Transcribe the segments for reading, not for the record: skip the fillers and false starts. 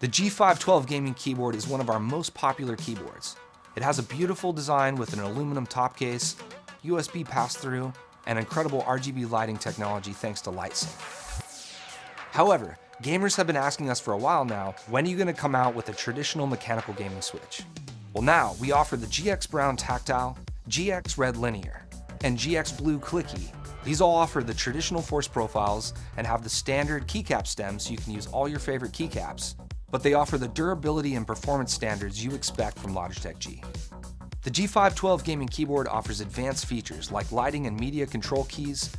The G512 gaming keyboard is one of our most popular keyboards. It has a beautiful design with an aluminum top case, USB pass-through, and incredible RGB lighting technology thanks to LightSync. However, gamers have been asking us for a while now, when are you going to come out with a traditional mechanical gaming switch? Well, now we offer the GX Brown Tactile, GX Red Linear, and GX Blue Clicky. These all offer the traditional force profiles and have the standard keycap stem so you can use all your favorite keycaps, but they offer the durability and performance standards you expect from Logitech G. The G512 gaming keyboard offers advanced features like lighting and media control keys.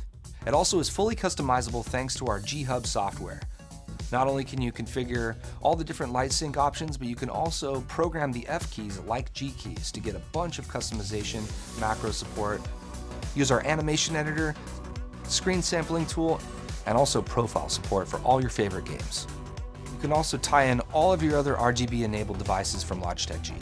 It also is fully customizable thanks to our G Hub software. Not only can you configure all the different LightSync options, but you can also program the F keys like G keys to get a bunch of customization, macro support, use our animation editor, screen sampling tool, and also profile support for all your favorite games. You can also tie in all of your other RGB-enabled devices from Logitech G.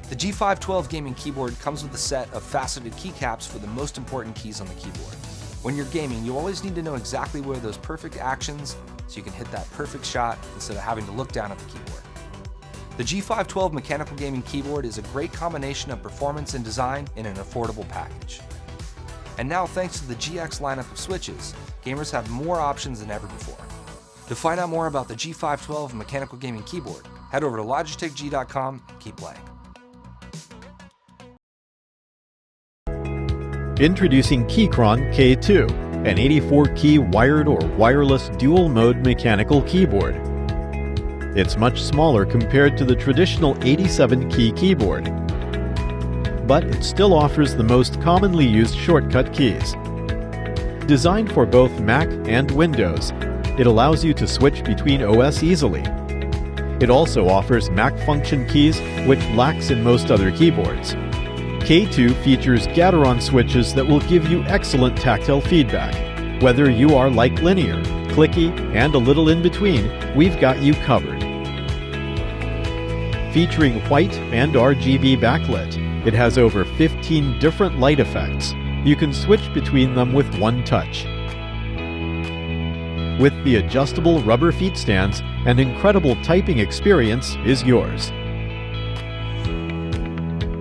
The G512 gaming keyboard comes with a set of faceted keycaps for the most important keys on the keyboard. When you're gaming, you always need to know exactly where those perfect actions so you can hit that perfect shot instead of having to look down at the keyboard. The G512 mechanical gaming keyboard is a great combination of performance and design in an affordable package. And now, thanks to the GX lineup of switches, gamers have more options than ever before. To find out more about the G512 mechanical gaming keyboard, head over to logitechg.com and keep playing. Introducing Keychron K2, an 84-key wired or wireless dual-mode mechanical keyboard. It's much smaller compared to the traditional 87-key keyboard, but it still offers the most commonly used shortcut keys. Designed for both Mac and Windows, it allows you to switch between OS easily. It also offers Mac function keys, which lacks in most other keyboards. K2 features Gateron switches that will give you excellent tactile feedback. Whether you are like linear, clicky, and a little in between, we've got you covered. Featuring white and RGB backlit, it has over 15 different light effects. You can switch between them with one touch. With the adjustable rubber feet stands, an incredible typing experience is yours.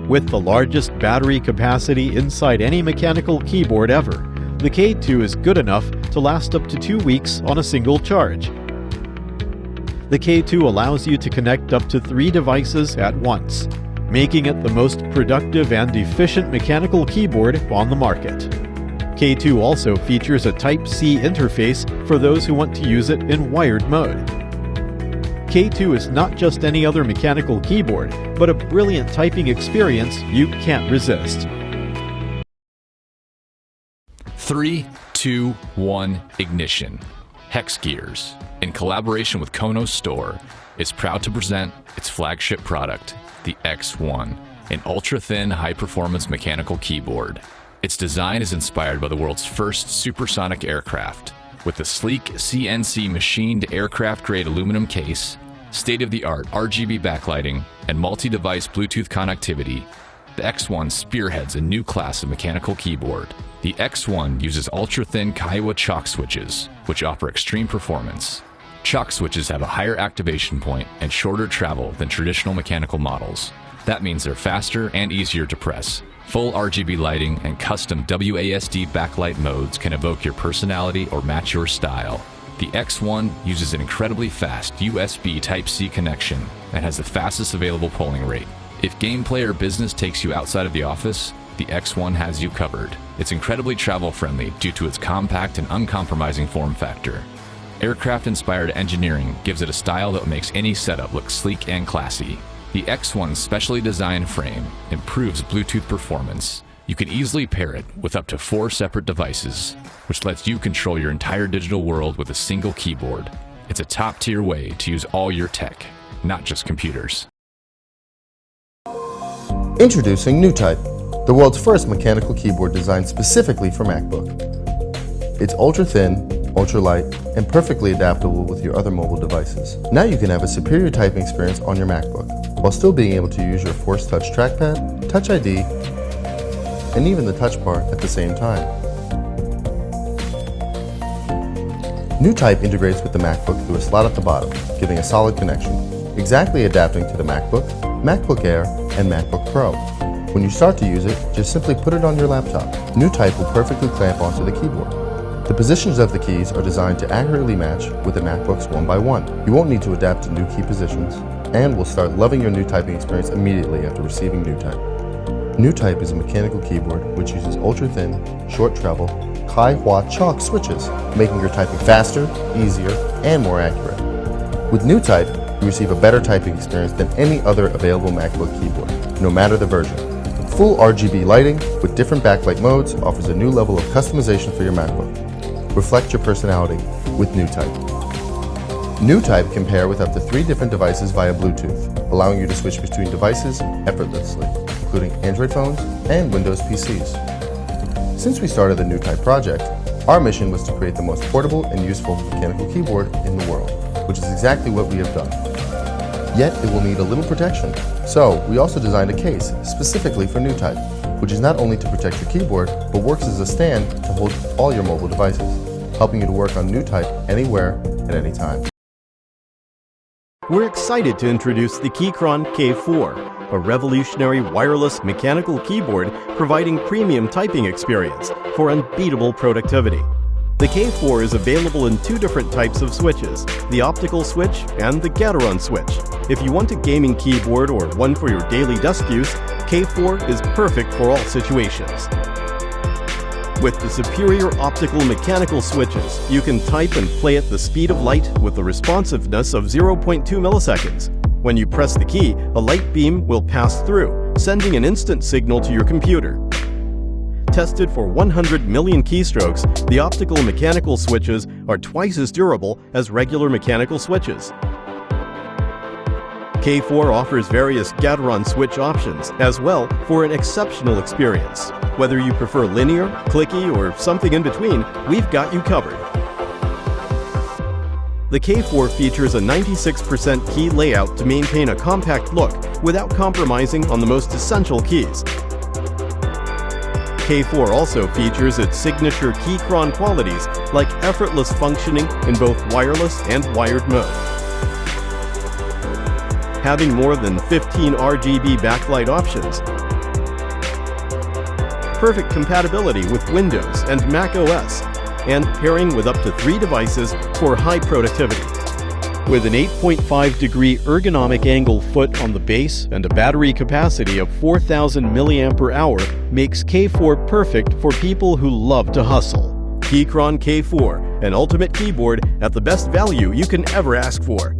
With the largest battery capacity inside any mechanical keyboard ever, the K2 is good enough to last up to 2 weeks on a single charge. The K2 allows you to connect up to 3 devices at once, making it the most productive and efficient mechanical keyboard on the market. K2 also features a Type-C interface for those who want to use it in wired mode. K2 is not just any other mechanical keyboard, but a brilliant typing experience you can't resist. 3, 2, 1, ignition. Hexgears, in collaboration with Kono Store, is proud to present its flagship product, the X1, an ultra-thin, high-performance mechanical keyboard. Its design is inspired by the world's first supersonic aircraft. With the sleek CNC machined aircraft-grade aluminum case, state-of-the-art RGB backlighting, and multi-device Bluetooth connectivity, the X1 spearheads a new class of mechanical keyboard. The X1 uses ultra-thin Kiowa chalk switches, which offer extreme performance. Chalk switches have a higher activation point and shorter travel than traditional mechanical models. That means they're faster and easier to press. Full RGB lighting and custom WASD backlight modes can evoke your personality or match your style. The X1 uses an incredibly fast USB Type-C connection and has the fastest available polling rate. If gameplay or business takes you outside of the office, the X1 has you covered. It's incredibly travel-friendly due to its compact and uncompromising form factor. Aircraft-inspired engineering gives it a style that makes any setup look sleek and classy. The X1's specially designed frame improves Bluetooth performance. You can easily pair it with up to 4 separate devices, which lets you control your entire digital world with a single keyboard. It's a top-tier way to use all your tech, not just computers. Introducing Nutype, the world's first mechanical keyboard designed specifically for MacBook. It's ultra-thin, ultra-light, and perfectly adaptable with your other mobile devices. Now you can have a superior typing experience on your MacBook, while still being able to use your Force Touch trackpad, Touch ID, and even the touch bar at the same time. Nutype integrates with the MacBook through a slot at the bottom, giving a solid connection. exactly adapting to the MacBook, MacBook Air, and MacBook Pro. When you start to use it, just simply put it on your laptop. Nutype will perfectly clamp onto the keyboard. The positions of the keys are designed to accurately match with the MacBooks one by one. You won't need to adapt to new key positions, and will start loving your new typing experience immediately after receiving Nutype. Nutype is a mechanical keyboard which uses ultra-thin, short treble, high-hua chalk switches, making your typing faster, easier, and more accurate. With Nutype, you receive a better typing experience than any other available MacBook keyboard, no matter the version. Full RGB lighting with different backlight modes offers a new level of customization for your MacBook. Reflect your personality with Nutype. Nutype can pair with up to 3 different devices via Bluetooth, allowing you to switch between devices effortlessly, including Android phones and Windows PCs. Since we started the Nutype project, our mission was to create the most portable and useful mechanical keyboard in the world, which is exactly what we have done. Yet it will need a little protection, so we also designed a case specifically for Nutype, which is not only to protect your keyboard, but works as a stand to hold all your mobile devices, helping you to work on Nutype anywhere at any time. We're excited to introduce the Keychron K4, a revolutionary wireless mechanical keyboard providing premium typing experience for unbeatable productivity. The K4 is available in 2 different types of switches, the optical switch and the Keychron switch. If you want a gaming keyboard or one for your daily desk use, K4 is perfect for all situations. With the superior optical mechanical switches, you can type and play at the speed of light with the responsiveness of 0.2 milliseconds. When you press the key, a light beam will pass through, sending an instant signal to your computer. Tested for 100 million keystrokes, the optical mechanical switches are twice as durable as regular mechanical switches. K4 offers various Keychron switch options as well for an exceptional experience. Whether you prefer linear, clicky, or something in between, we've got you covered. The K4 features a 96% key layout to maintain a compact look without compromising on the most essential keys. K4 also features its signature Keychron qualities like effortless functioning in both wireless and wired mode. Having more than 15 RGB backlight options, perfect compatibility with Windows and Mac OS, and pairing with up to 3 devices for high productivity. With an 8.5-degree ergonomic angle foot on the base and a battery capacity of 4,000 mAh makes K4 perfect for people who love to hustle. Keychron K4, an ultimate keyboard at the best value you can ever ask for.